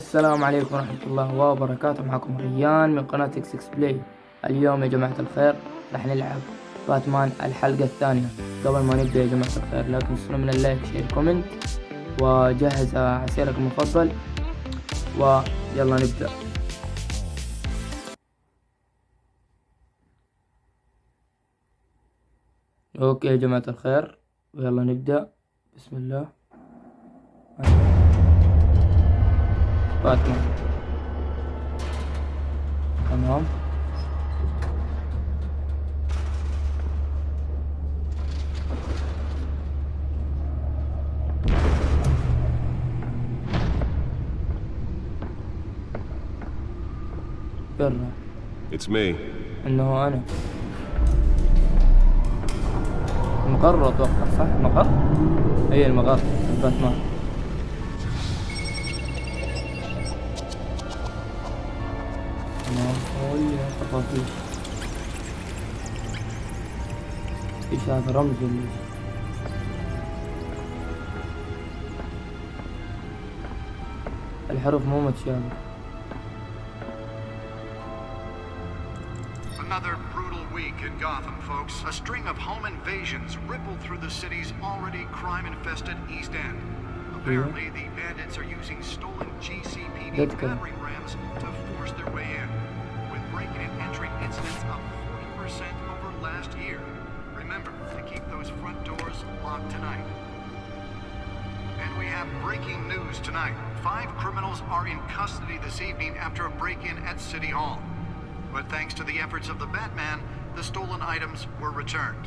السلام عليكم ورحمة الله وبركاته. معكم ريان من قناة اكس بلاي. اليوم يا جماعة الخير راح نلعب باتمان الحلقة الثانية. قبل ما نبدأ يا جماعة الخير لا تنسون من اللايك شير كومنت وجهز عسيرك المفضل ويلا نبدأ. اوكي يا جماعة الخير ويلا نبدأ. بسم الله. باتمان تمام. برا It's me. انه انا المقر اتوقع صح. المقر اي المقر باتمان. يا تفاصيل ايش هذا رمز ولا الحروف مو متشابهة. Another brutal week in Gotham, folks. A string of home invasions rippled through the city's already crime-infested East End. Apparently, the bandits are using stolen GCPD battering rams to force their way in, with breaking and entering incidents up 40% over last year. Remember to keep those front doors locked tonight. And we have breaking news tonight. 5 criminals are in custody this evening after a break-in at City Hall. But thanks to the efforts of the Batman, the stolen items were returned.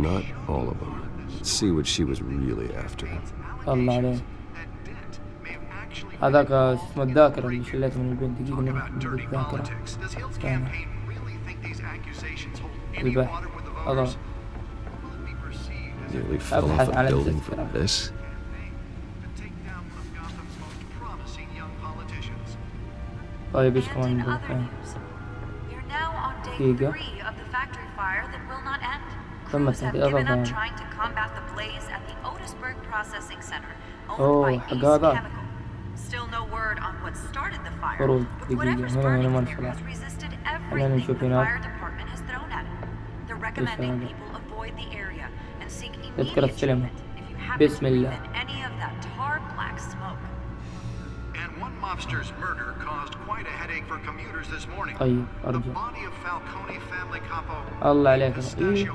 Not all of them. Let's see what she was really after. الله عليه. هذاك اسمه الذاكرة اللي شليته من البنت. دقيقة نروح الذاكرة. البحث هذا. Nearly fell off a building for this. طيب ايش كمان نقول؟ دقيقة. ثم التحقيق أضافة. اوه حق هذا. خروج. دقيقة هنا ما نشوفها. خلينا نشوف هناك. ايش هذا؟ تذكرة السينما. بسم الله. Mobster's murder caused quite a headache for commuters this morning. طيب The أرجع. body of Falcone family capo الله عليك. Pistachio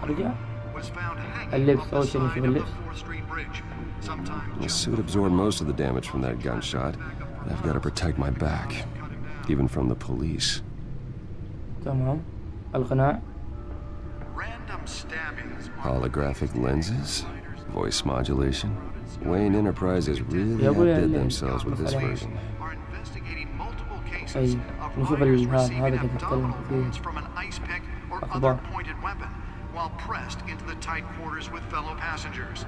أرجع. Garmoni was found hanging اللبس off the أول شيء side نشوف of the اللبس. 4th Street Bridge. Sometime The suit absorbed most of the damage from that gunshot, but I've got to protect my back, even from the police. تمام. القناع. random stabbings. Holographic lenses, voice modulation. Wayne Enterprises really يا أبوي outdid themselves with this version. Are investigating multiple cases أي of نشوف riders هذا receiving قاعد يتكلم abdominal كثير. wounds from an ice pick or أخبار. other pointed weapon while pressed into the tight quarters with fellow passengers.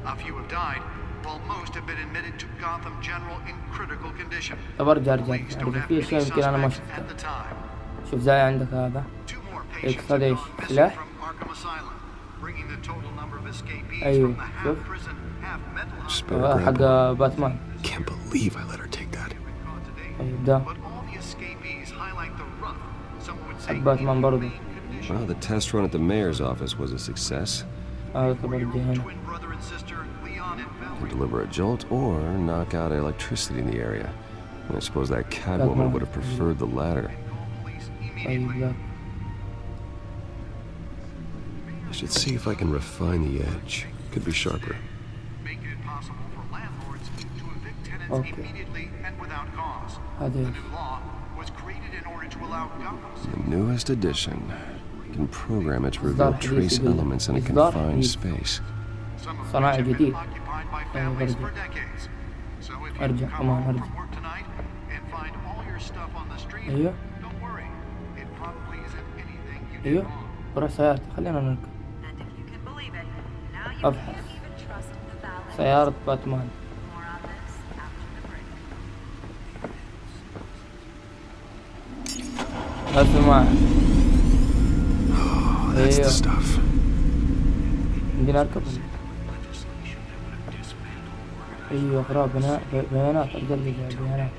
A few have died, while most have been admitted to Gotham General in critical condition. طب أرجع Police don't have في any أشياء يمكن أنا ما suspects شفتها. at the time. شوف زي عندك هذا. Two more إكس patients هذا have إيش؟ gone missing سلاح؟ from Arkham Asylum, bringing the total number of escapees أيوه from the شوف. half-prison, half-mental Spare حق grandpa. باتمان. Can't believe I let her take that. طيب ده But all the escapees highlight the rough, some would say حق باتمان برضه. condition. Well, the test run at the mayor's office was a success. هذا طبعا هنا. Twin brother and sister Leon and To Valerie. deliver a jolt or knock out electricity in the area. And I suppose that Catwoman would have preferred the latter. Police طيب immediately. ذا. I should see if I can refine the edge. Could be sharper. Making it possible for landlords to evict tenants Okay. immediately and without cause. هذا The إيش؟ new law was created in order to allow Gotham The newest edition. You can program it to reveal إصدار حديث trace جديد. elements in a إصدار confined حديث. space. some of which صناعي have been جديد. occupied by أيوة families برضه. for decades. So if you أرجع come كمان home أرجع. from work tonight and find all your stuff on the street, أيوه don't worry. It probably isn't anything you did أيوه wrong. بروح سيارتي. خلينا نركب. أبحث سيارة باتمان. اسمع. That's أيوه. the stuff. عندنا نركب. ايوه اقراء بيانات، اقدر ارجع بيانات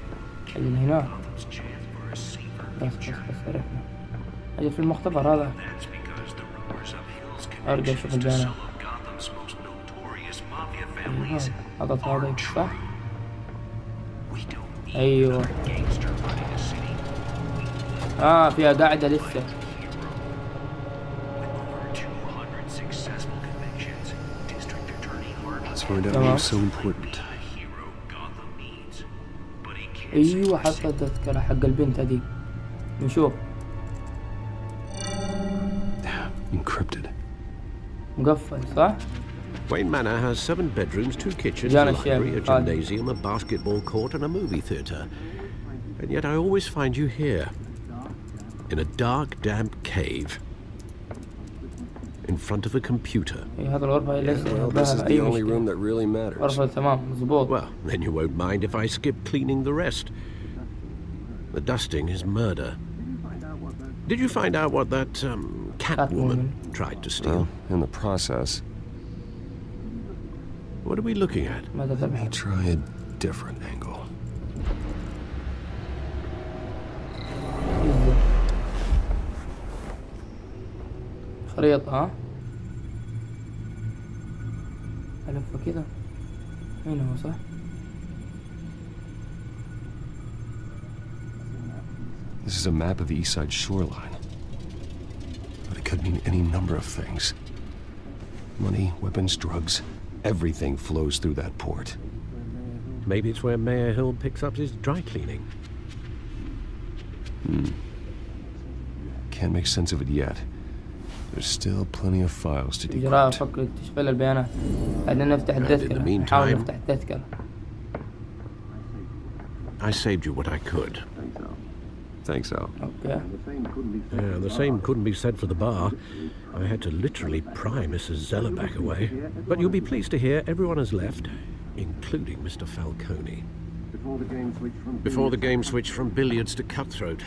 اللي هناك. بس عرفنا. اجي في المختبر هذا ارجع اشوف البيانات. ايوه حطت هذا صح؟ ايوه فيها قاعدة لسه. تمام. So important. ايوه حطت التذكرة حق البنت هذيك. نشوف. Encrypted. مقفل صح؟ Wayne Manor has 7 bedrooms, 2 kitchens, a Jana library, a Shep, gymnasium, a basketball court, and a movie theatre. And yet I always find you here, in a dark, damp cave, in front of a computer. هذا الغرفة ليس Well, this is the only room that really matters. غرفة تمام مظبوط. Well, then you won't mind if I skip cleaning the rest. The dusting is murder. Did you find out what that Catwoman tried to steal? Well, in the process. What are we looking at? ماذا Let me تبحث؟ try a different angle. خريطة ها؟ ألفه كذا. هنا هو صح؟ This is a map of the east side shoreline. But it could mean any number of things. Money, weapons, drugs, everything flows through that port. Maybe it's where Mayor Hill picks up his dry cleaning. Can't make sense of it yet. There's still plenty of files to إجراء decrypt. فكر تشغيل البيانات. بعدين نفتح التذكرة. نحاول نفتح التذكرة. I saved you what I could. Thanks, Al. أوكي. Yeah, the same couldn't be said for the bar. I had to literally pry Mrs. Zeller back away. But you'll be pleased to hear everyone has left, including Mr. Falcone. Before the game switched from billiards to cutthroat.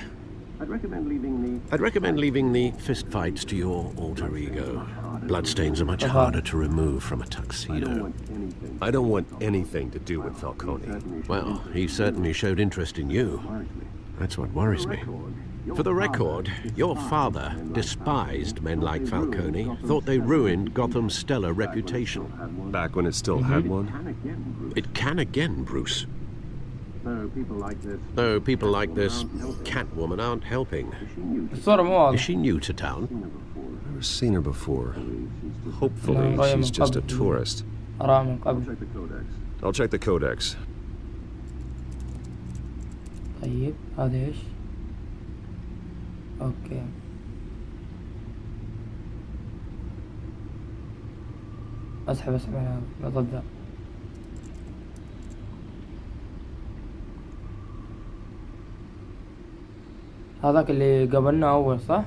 I'd recommend leaving the fistfights to your alter ego. Bloodstains are much harder to remove from a tuxedo. I don't want anything to do with Falcone. Well, he certainly showed interest in you. That's what worries me. For the record, your father despised men like Falcone, thought they ruined Gotham's stellar reputation. Back when it still had one? It can again, Bruce. Though people like this Catwoman aren't helping. الصورة مو Is واضحة. she new to town? Never seen her before. Hopefully, No, she's just a tourist. أراها من قبل. I'll check the codex. طيب هذا ايش؟ اوكي. اسحب هذا ضد ذا. هذاك اللي قبلنا اول صح؟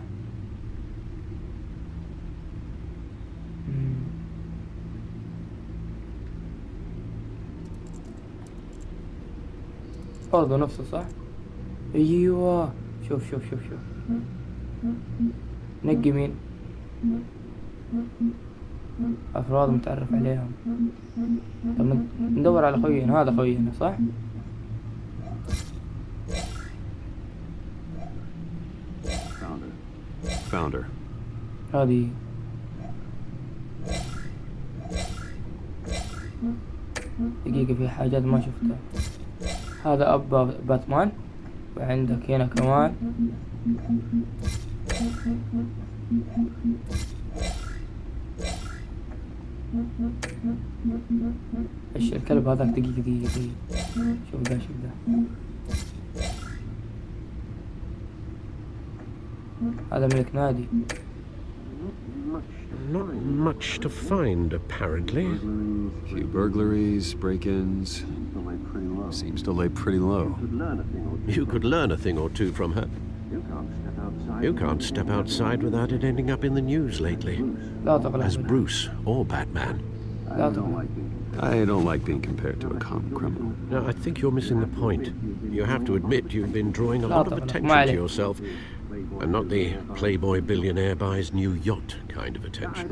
برضه نفسه صح؟ ايوه شوف نقي مين؟ افراد متعرف عليهم. طب ندور على خوينا. هذا خوينا صح؟ Found her. هذه دقيقة في حاجات ما شفتها. هذا أب باتمان. وعندك هنا كمان ايش الكلب هذاك؟ دقيقة شوف ده هذا ملك نادي. Not much to find, apparently. Few burglaries, break-ins. Seems to lay pretty low. You could learn a thing or two from her. You can't step outside without it ending up in the news lately. لا تقلق. As Bruce or Batman. لا تقلق. I don't like being compared to a common criminal. No, I think you're missing the point. You have to admit you've been drawing a lot of attention to yourself. And not the playboy billionaire buys new yacht kind of attention.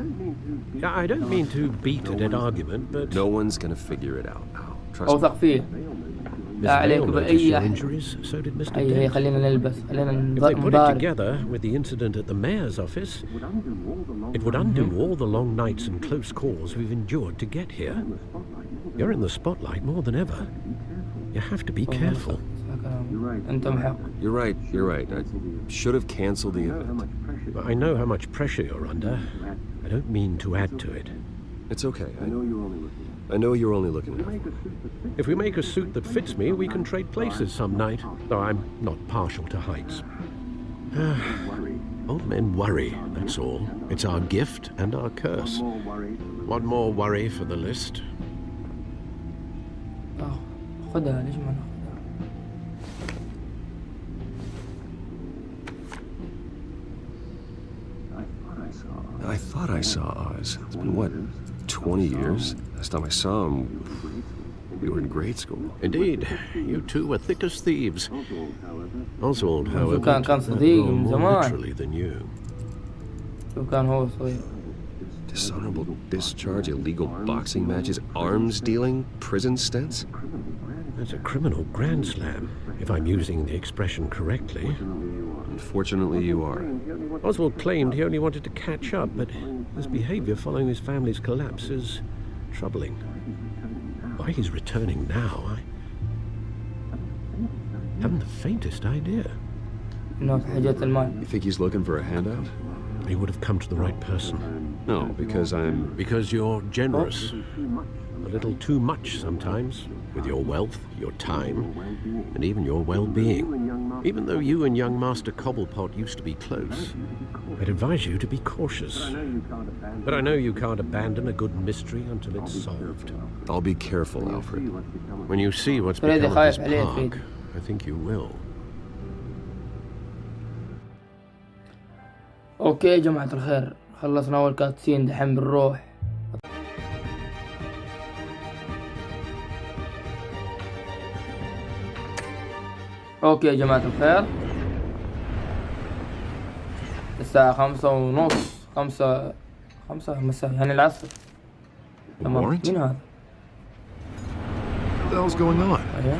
I don't mean to beat a dead argument, but... No one's gonna figure it out now. Trust me. اوثق فيه. Miss لا عليك Vale noticed بأي your أحد. injuries, so did Mr. هي Dent. خلينا نلبس، خلينا If they put it نبارد. together with the incident at the mayor's office, it would undo all the long nights and close calls we've endured to get here. You're in the spotlight more than ever. You have to be careful. أنت محق. You're right. I should have canceled the event. I know how much pressure you're under. I don't mean to add to it. It's okay. I know you're only looking at it. If we make a suit that fits me, we can trade places some night, though I'm not partial to heights. Old men worry, that's all. It's our gift and our curse. One more worry for the list. خدها ليش ما ناخذها؟ I thought I saw Oz. It's been, what, 20 years? Last time I saw him, we were in grade school. Indeed, you two were thick as thieves. Oswald, however, كان صديق من more زمان. literally than you. شو كان هو صغير. Dishonorable discharge, illegal boxing matches, arms dealing, prison stints? That's a criminal grand slam, if I'm using the expression correctly. Unfortunately, you are. Oswald claimed he only wanted to catch up, but his behavior following his family's collapse is troubling. Why he's returning now, I haven't the faintest idea. إنه في حاجات المال. You think he's looking for a handout? He would have come to the right person. No, Because you're generous. A little too much sometimes, with your wealth, your time, and even your well-being. Even though you and young Master Cobblepot used to be close, I'd advise you to be cautious. But I know you can't abandon a good mystery until it's solved. I'll be careful, Alfred. When you see what's فريدي become of خايف his عليه park, فريدي. I think you will. اوكي يا جماعة الخير، خلصنا اول كاتسين، دحين بنروح. اوكي يا جماعة الخير، الساعة 5:30، 5 مساء يعني العصر. تمام. warrant? مين هذا؟ What the hell's going on? ايوه.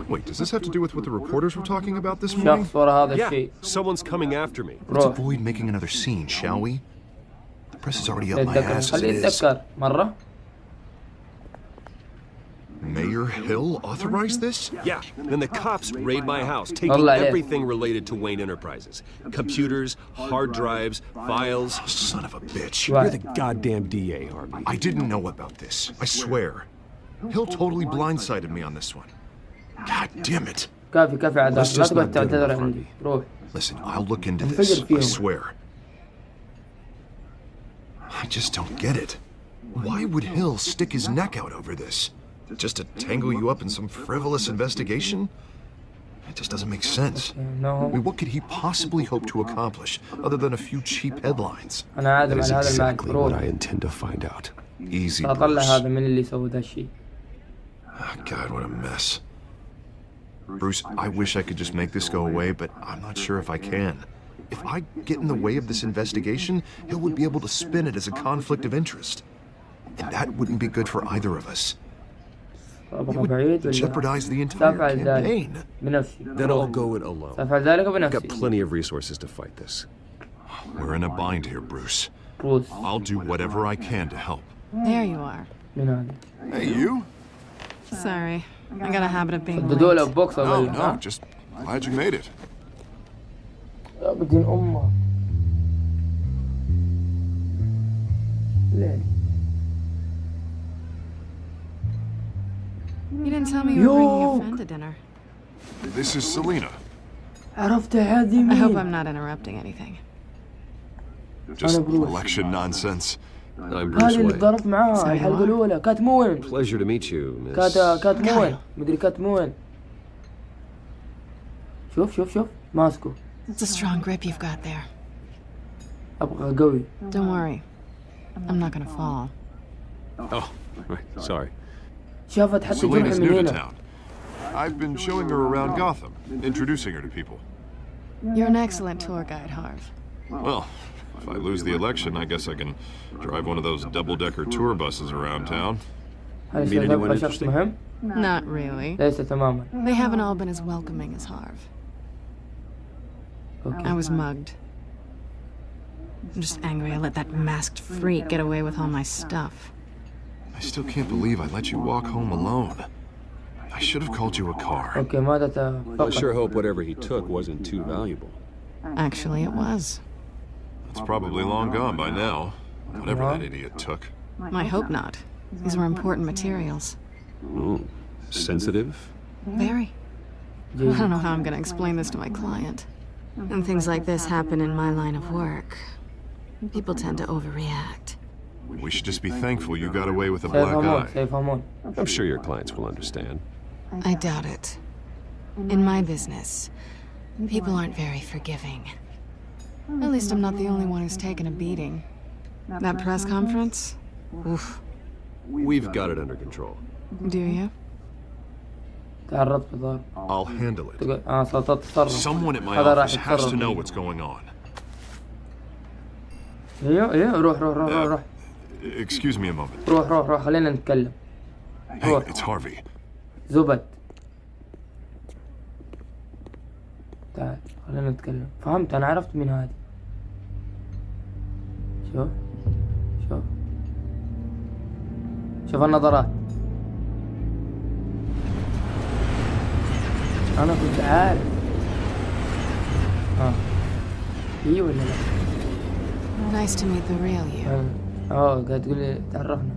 Wait, does this have to do with what the reporters were talking about this morning? شخص ورا هذا الشيء. someone's coming after me. Let's روح. avoid making another scene, shall we? The press is already up my اتذكر، ass as خليه it is. يتذكر مرة. Mayor Hill authorized this? Yeah, then the cops raid my house, taking Allah عليك. everything related to Wayne Enterprises. Computers, hard drives, files. Son of a bitch. Right. You're the goddamn DA, Harvey. I didn't know about this. I swear. Hill totally blindsided me on this one. God damn it. كافي عداء، Let's لا just تقعد not do تعتذر enough, عندي. روح. Listen, I'll look into I'm this. figured I for you. swear. I just don't get it. Why would Hill stick his neck out over this? Just to tangle you up in some frivolous investigation? It just doesn't make sense. No. I mean, what could he possibly hope to accomplish other than a few cheap headlines? أنا عادم That is على هذا المعنى. exactly what I روح. intend to find out. Easy, أطلع Bruce. هذا من اللي سوى ذا الشيء. Oh, God, what a mess. Bruce, I wish I could just make this go away, but I'm not sure if I can. If I get in the way of this investigation, Hill would be able to spin it as a conflict of interest. And that wouldn't be good for either of us. It أبغى بعيد would ولا؟ jeopardize the entire سأفعل ذلك campaign. بنفسي. Then I'll go it alone. سأفعل ذلك I've got بنفسي. plenty of resources to fight this. We're in a bind here, Bruce. بروس. I'll do whatever I can to help. There you are. من هذا؟ Hey, you? Sorry. I got a habit of being ضدوا له late. بوكس No, أقول no, ها؟ just glad you made it. يا بدين أمه. ليه؟ You didn't tell me you were bringing Yo. a friend to dinner. This is Selena. عرفت هذه I hope مين؟ I'm not interrupting anything. Just Bruce. election nonsense. I'm Bruce هذه اللي Wayne. ضربت معاها So you الحلقة are? الأولى. كانت مو وين؟ Pleasure to meet you, Miss. كانت مو وين؟ مدري كانت مو وين. شوف ماسكه. It's a strong grip you've got there. أبغى قوي. Don't worry. I'm not gonna fall. Oh, right. Sorry. شافت حتى Selena's جرح من new to هنا. town. I've been showing her around Gotham, introducing her to people. You're an excellent tour guide, Harv. Well, if I lose the election, I guess I can drive one of those double-decker tour buses around town. هذا Meet الشيء anyone أبغى شخص interesting? مهم. Not really. ليس تماما. They haven't all been as welcoming as Harv. I اوكي. was mugged. I'm just angry I let that masked freak get away with all my stuff. I still can't believe I let you walk home alone. I should have called you a car. اوكي ماذا I sure تفكر؟ hope whatever he took wasn't too valuable. Actually, it was. It's probably long gone by now. Whatever that idiot took. I hope not. These were important materials. Ooh, sensitive? Very. I don't know how I'm gonna explain this to my client. When things like this happen in my line of work, people tend to overreact. We should just be thankful you got away with a black سيفهمون eye. سيفهمون. I'm sure your clients will understand. I doubt it. In my business, people aren't very forgiving. At least I'm not the only one who's taken a beating. That press conference? Oof. We've got it under control. Do you? تعرضت بضرب. I'll handle it. تقول ستتصرف. Someone at my هذا راح office has to يتصرف. know what's going on. ايوه روح روح روح روح Excuse me a moment. روح خلينا نتكلم. Hey, it's Harvey. زبد. تعال خلينا نتكلم. فهمت انا عرفت مين هذه. شوف شوف النظرات. انا كنت عارف. ايه ولا لا؟ Nice to meet the real you. قاعد تقول لي تعرفنا.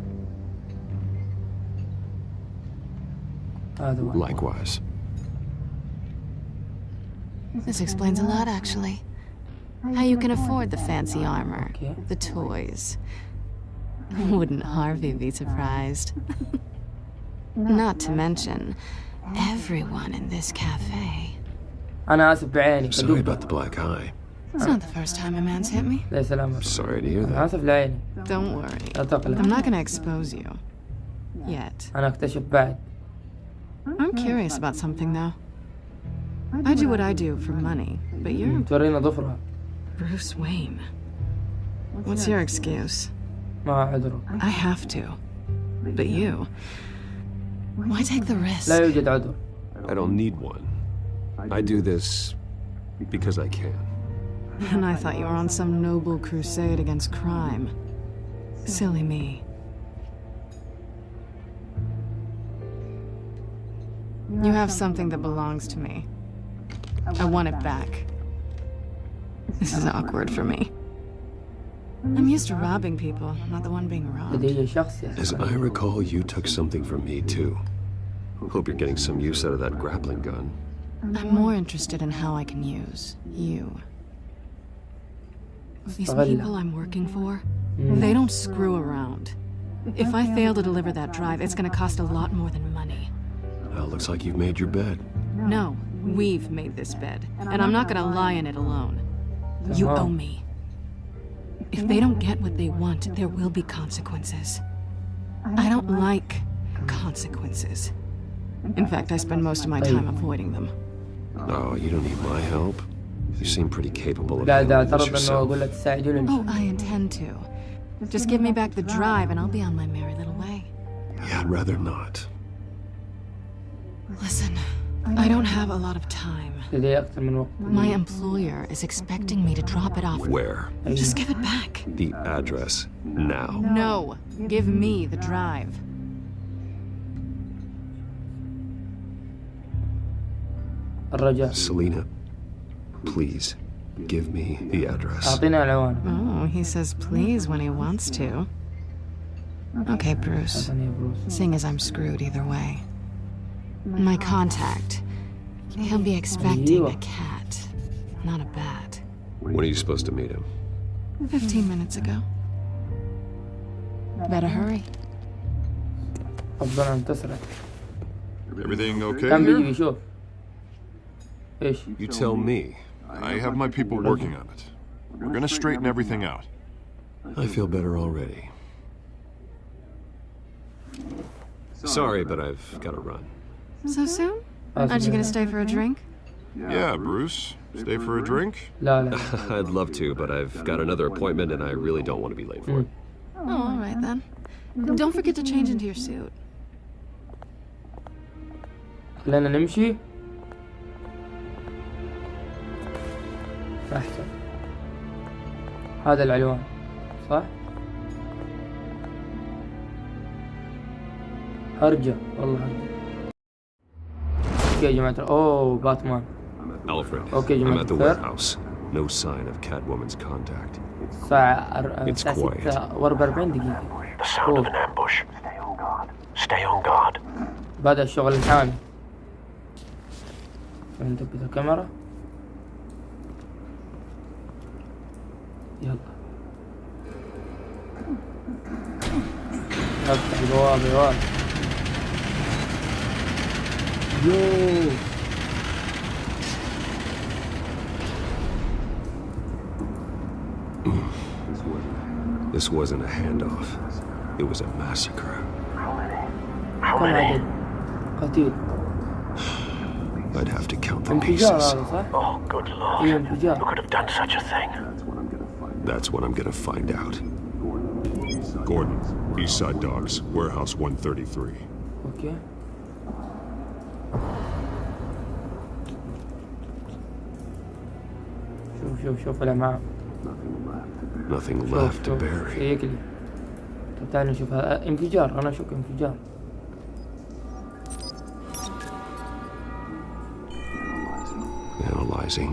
هذا هو. Likewise. This explains a lot, actually. How you can afford the fancy armor, Okay. the toys. Wouldn't Harvey be surprised? Not to mention, everyone in this cafe. انا اسف بعيني. Sorry about the black eye. It's not the first time a man's hit me. ليس الامر. Sorry to hear انا that. اسف لعيني. Don't worry. لا تقلق. I'm not gonna expose you. Yet. انا اكتشف بعد. I'm curious about something, though. I do what I do for money, but you're تورينا ضفرها. Bruce Wayne. What's your excuse? ما عذره. I have to. But you... Why take the risk? لا يوجد عذر. I don't need one. I do this because I can. And I thought you were on some noble crusade against crime. Silly me. You have something that belongs to me. I want it back. This is awkward for me. I'm used to robbing people, not the one being robbed. لدي شخص As I recall, you took something from me, too. Hope you're getting some use out of that grappling gun. I'm more interested in how I can use you. These people I'm working for, they don't screw around. If I fail to deliver that drive, it's gonna cost a lot more than money. Well, looks like you've made your bed. No, we've made this bed, and I'm not gonna lie in it alone. You owe me. If they don't get what they want, there will be consequences. I don't like consequences. In fact, I spend most of my time avoiding them. Oh, you don't need my help. You seem pretty capable of قاعد handling this اعترض انه yourself. اقول لك تساعدوني. Oh, I intend to. Just give me back the drive and I'll be on my merry little way. Yeah, I'd rather not. Listen, I don't have a lot of time. لدي اكثر من وقت. My employer is expecting me to drop it off. Where? Just give it back. The address. Now. No, give me the drive. الرجاء. Selena, please, give me the address. اعطينا العنوان. Oh, he says please when he wants to. Okay, Bruce. حسن يا بروس. Seeing as I'm screwed either way. My contact. He'll be expecting a cat, not a bat. When are you supposed to meet him? 15 minutes ago. Better hurry. افضل ان تسرع. Everything okay كان بيجي here? بيشوف. ايش؟ You tell me. I have my people working on it. We're gonna straighten everything out. I feel better already. Sorry, but I've got to run. So soon? Aren't you gonna stay for a drink? Yeah, Bruce. Stay for a drink? لا لا. I'd love to, but I've got another appointment and I really don't want to be late for it. Oh, all right then. Don't forget to change into your suit. خلينا نمشي أحسن. هذا العنوان صح؟ هرجة والله هرجة. اوكي يا جماعة اوه باتمان. Alfred, اوكي يا I'm جماعة at the الخير. warehouse. No sign of Catwoman's contact. الساعة It's quiet. 6:44 دقيقة. The sound of an ambush. Stay on guard. بدأ الشغل الحامي. نثبت الكاميرا. يلا افتح البوابة يا ولد. يوه This wasn't a handoff. It was a massacre. كم عدد قتيل؟ I'd have to count the انفجار pieces. هذا صح؟ Oh, good lord. ايه انفجار. Who could have done such a thing? That's what I'm gonna find out. Gordon, Eastside Dogs, Warehouse 133. اوكي شوف الأمعاء. Nothing شوف left to شوف bury. شيك لي. طب تعال نشوف هذا انفجار. أنا أشك انفجار. Analyzing.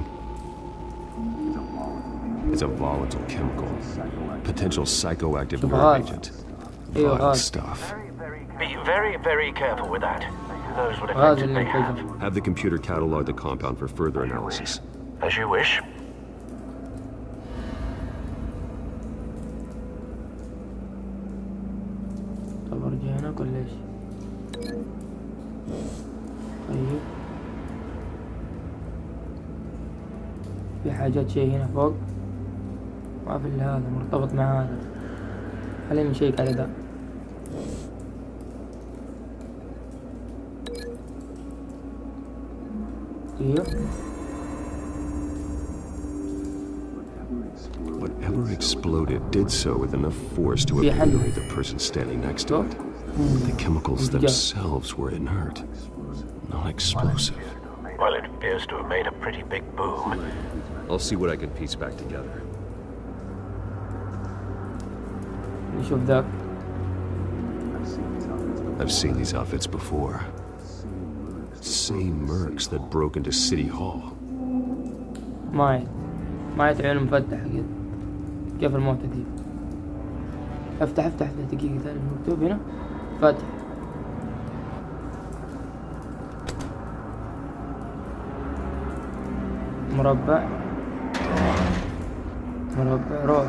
It's a volatile chemical. Potential psychoactive شوف nerve غاز. agent. ايوه Vile غاز. stuff. Be very, very careful with that. Who knows what غاز effect it اللي may have. انفجر. Have the computer catalog the compound for further analysis. As you wish. طب رجعنا ولا ايش؟ طيب في حاجات شيء هنا فوق ما في الا هذا مرتبط مع هذا. خلينا نشيك على ده. ايوه Whatever exploded did so with enough force to في حل. obliterate the person standing next to it. The chemicals انفجار. themselves were inert, not explosive. Well, it appears to have made a pretty big boom. I'll see what I can piece back together. نشوف ذاك. I've seen these outfits before. Same mercs that broke into City Hall. مايت عيونه مفتح كده. كيف الموتة دي؟ افتح دقيقة ثانية مكتوب هنا فتح. مربع روح.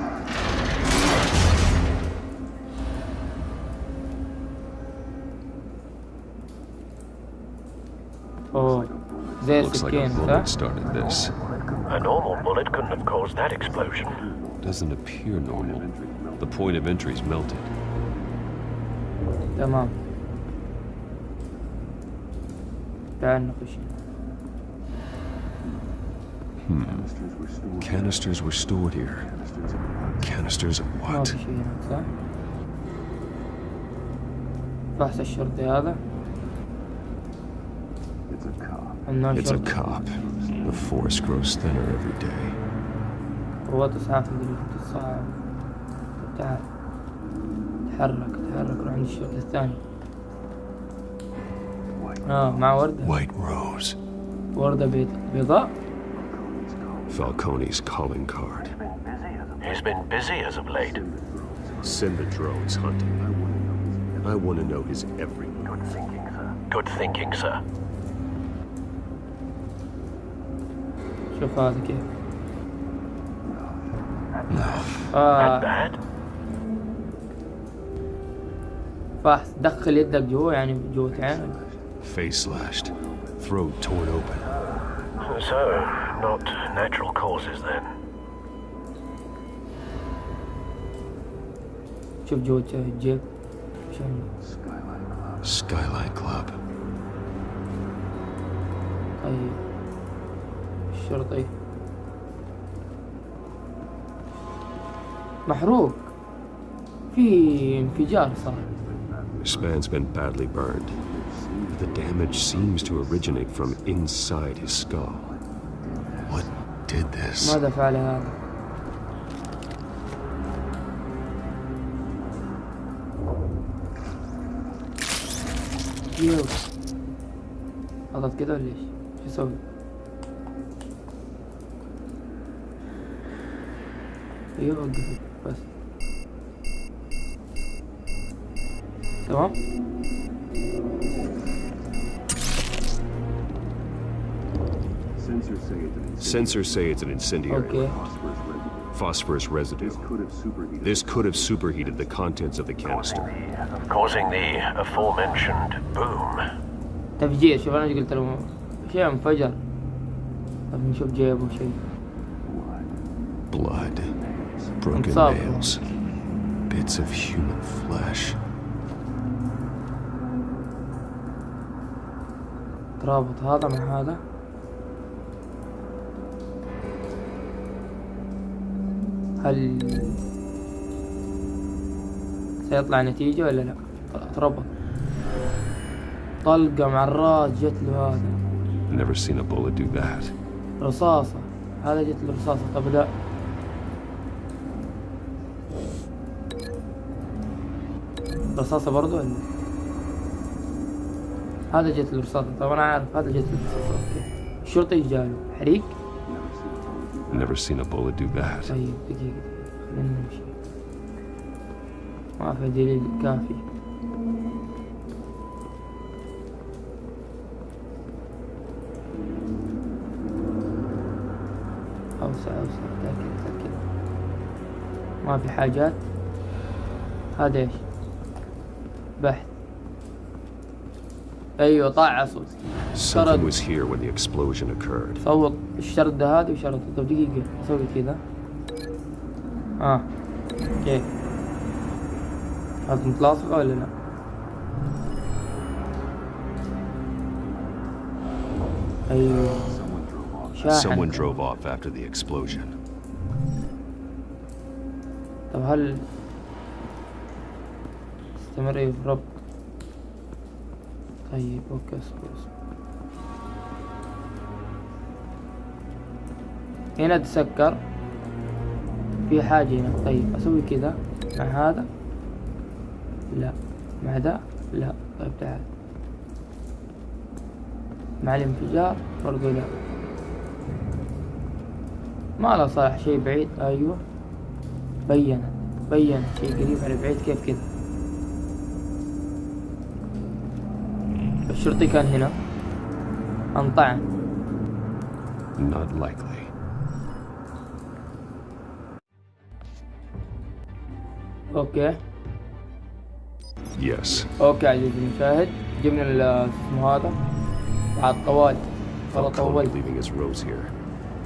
اوه زي Looks like a السكين bullet صح؟ started this. A normal bullet couldn't have caused that explosion. Doesn't appear normal. The point of entry's melted. تمام تعال نخش. Canisters were stored here. Canisters of ما what? في شيء هناك صح؟ فحص الشرطي هذا. It's a cop. The force grows thinner every day. قوات إسعاف مدري تصاعد. تعال تحرك روح عند الشرطي الثاني. مع وردة. White Rose. وردة بيضاء. Falcone's calling card. He's been busy as of late. Send the drones hunting. I want to know his every move. Good thinking, sir. شوف هذا كيف. That bad? فحص دخل يدك جوا يعني جوة عينك. Face slashed. Throat torn open. So, not natural causes then. شوف جوة الجيب. Skyline Club. طيب الشرطي محروق. في انفجار صار. This man's been badly burned. the damage seems to originate from inside his skull. What did this? ماذا فعل هذا؟ يو اضغط كده ولا ايش؟ شو اسوي؟ ايوه وقف بس تمام. Sensors say it's an incendiary. اوكي Phosphorus residue. This could have superheated the contents of the canister. Causing the aforementioned boom. تفجير. شوف انا قلت له شيء انفجر. طب نشوف جيبه شيء. Blood, broken What's up? nails, bits of human flesh. ترابط هذا مع هذا. هل سيطلع نتيجة ولا لا؟ تربط طلقة مع الراس جت له هذا. Never seen a bullet do that. رصاصة هذا جت له رصاصة. طب لا رصاصة برضو ولا هذا جت له رصاصة. طب أنا عارف هذا جت له رصاصة. أوكي الشرطي جاله حريق. Never seen a bullet do that. طيب دقيقة خلينا نمشي. ما في دليل كافي. أوسع تأكد ما في حاجات. هذا ايش؟ بحث. ايوه طاع صوت. Something was here when the explosion occurred. صوت الشردة هذه وشردة. طب دقيقة اسوي كذا. اوكي هذه متلاصقة ولا لا؟ ايوه شاحن. Someone drove off after the explosion. طب هل استمر في ربط؟ طيب اوكي اصبر. هنا تسكر في حاجة هنا. طيب اسوي كذا مع هذا لا، مع ذا لا. طيب تعال مع الانفجار برضو لا. ما له صالح شيء بعيد. ايوه بين شيء قريب على بعيد. كيف كذا؟ الشرطي كان هنا انطعن. Not likely. اوكي Yes. اوكي عزيزي المشاهد جبنا اسمه هذا بعد طوال. والله Falcone طولت. leaving his rose here.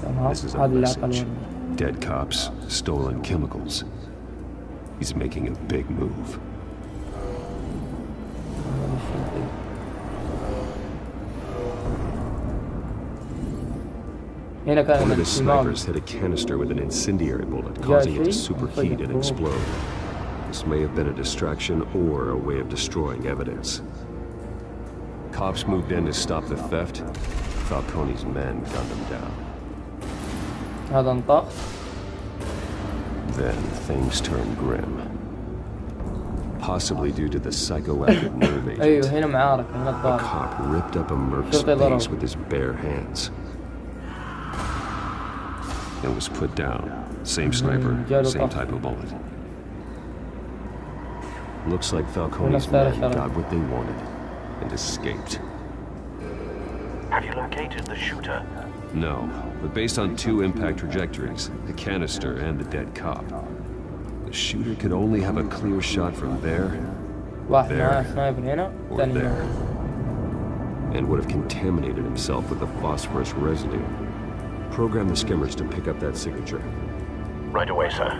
تمام This is a هذا اللي عقل message. ورد. Dead cops, stolen chemicals. He's making a big move. هذا الشرطي. هنا كان One of his الإمام. snipers hit a canister with an incendiary bullet, causing it to superheat and explode. This may have been a distraction or a way of destroying evidence. Cops moved in to stop the theft. Falcone's men gunned him down. هذا انطق. Then things turned grim. Possibly due to the psychoactive nerve agent. ايوه هنا معارك هنا A الضارب. cop ripped up a merc's شرطي ضرب. face with his bare hands. And was put down. Same sniper, جاله same طخ. type of bullet. Looks like Falcone's ونفس men الشرط. got what they wanted and escaped. Have you located the shooter? No, but based on two impact trajectories, the canister and the dead cop, the shooter could only have a clear shot from there واحد There. معاه سنايبر هنا or ثاني there, هنا. and would have contaminated himself with the phosphorus residue. Program the skimmers to pick up that signature. Right away, sir.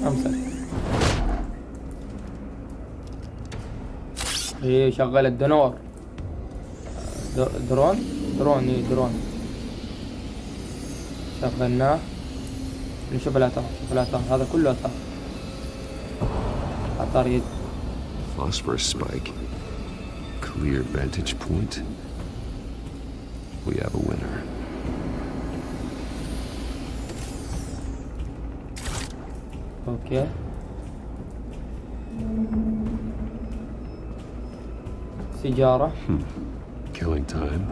امسك. ايه شغل الدنور. درون. شغلناه. نشوف الآثار، شوف الآثار، هذا كله آثار. آثار يد. Phosphorus spike. Clear vantage point. We have a winner. اوكي. سيجارة. Killing time.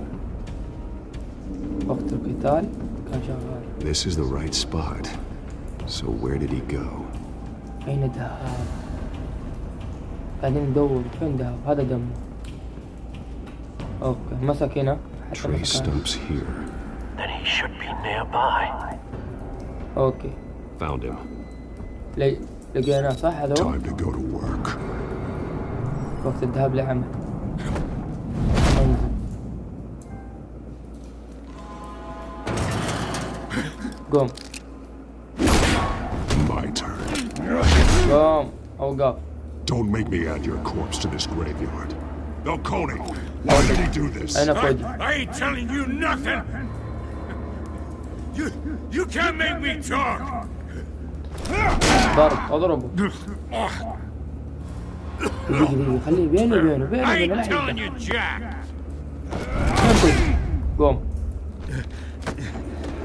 وقت القتال كان شغال. This is the right spot. So where did he go? أين ذهب؟ بعدين ندور فين ذهب؟ هذا دم. اوكي مسك هنا. Trace stumps here. Then he should be nearby. اوكي. Found him. لقيناه صح هذا هو؟ Time to go to work. وقت الذهاب لعمل. قوم. My turn. قوم أوقف. Don't make me add your corpse to this graveyard. Falcone, why did he do this? أين كودي؟ I ain't telling you nothing. You can't make me talk. ضرب اضربه. دقيقة خليه بينه وبينه I لا ain't telling يحرقه. you jack. قوم.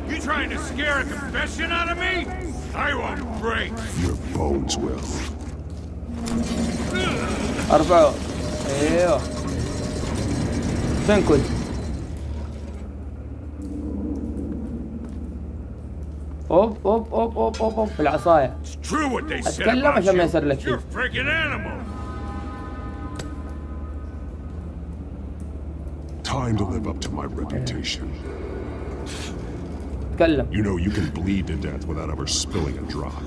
You trying to scare a confession out of me? I won't break. Your bones will. ارفعه. ايوه. فين كودي؟ اوب اوب اوب اوب اوب اوب بالعصاية. It's true what they said اتكلم about عشان ما you. يصير لك شيء. You're a freaking animal. Time to live up to my reputation. اتكلم. You know you can bleed to death without ever spilling a drop.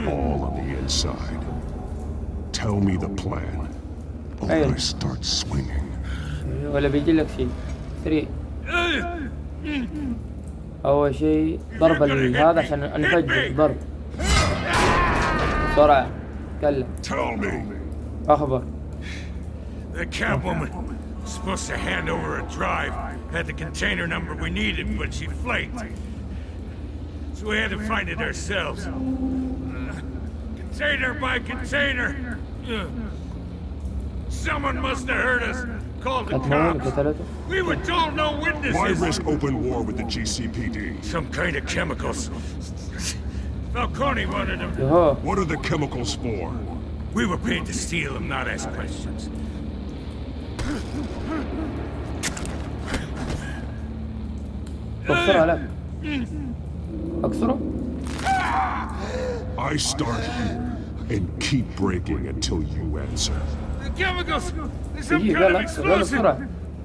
All on the inside. Tell me the plan. Or I start swinging. ولا بيجي لك شيء. سريع. أول شيء ضرب هذا عشان نفجر ضرب. بسرعة. تكلم. Tell me. أخبر. The Catwoman was supposed to hand over a drive. Had the container number we needed, but she flaked. So we had to find it ourselves. Container by container. Someone must have heard us. Called the cops. We were told no witnesses. Why risk open war with the GCPD? Some kind of chemicals. Falcone wanted them. What are the chemicals for? We were paid to steal them, not ask questions. اكسره لك. اكسره. I start here and keep breaking until you answer. The chemicals! There's some يجي kind يلا of اكسر يلا explosive! بسرعة.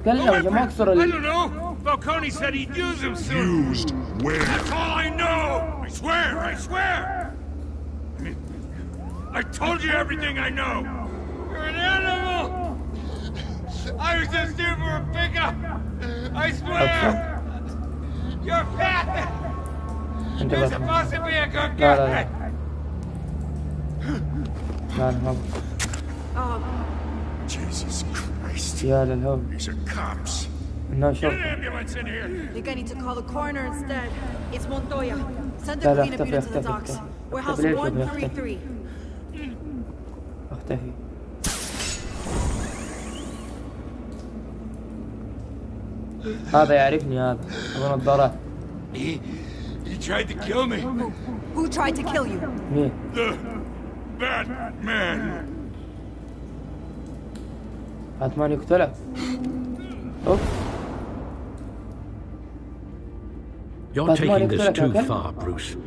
تكلم يا جماعة اكسر I don't know! Falcone said he'd use them soon! Used where? That's all I know! I swear! I swear! I told you everything I know! You're an animal! I was just here for a pickup! I swear! You're fat! انت You're بس. supposed to be a good لا guy! لا لا لا Jesus Christ. يا للهول. These are cops. انه Get an شرطة. ambulance in here! I think I need to call the coroner instead. It's Montoya. Send لا a لا cleanup اختفي unit to the اختفي docks. اختفي. Warehouse اختفي ليش يبغى يختفي؟ 133. اختفي. هذا يعرفني هذا. ابو نظارات. He tried to kill me! Who tried to kill you? مين؟ The Batman! باتمان يقتلك. اوف. You're Batman taking this يقتلك too هكذا؟ far, Bruce.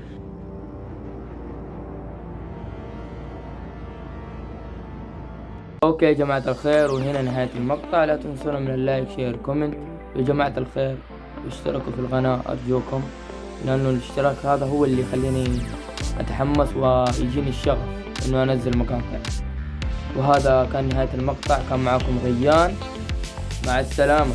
اوكي يا جماعة الخير، وهنا نهاية المقطع. لا تنسونا من اللايك شير كومنت يا جماعة الخير، واشتركوا في القناة ارجوكم، لانه الاشتراك هذا هو اللي يخليني اتحمس ويجيني الشغف انه انزل مقاطع. وهذا كان نهاية المقطع، كان معكم غيان، مع السلامة.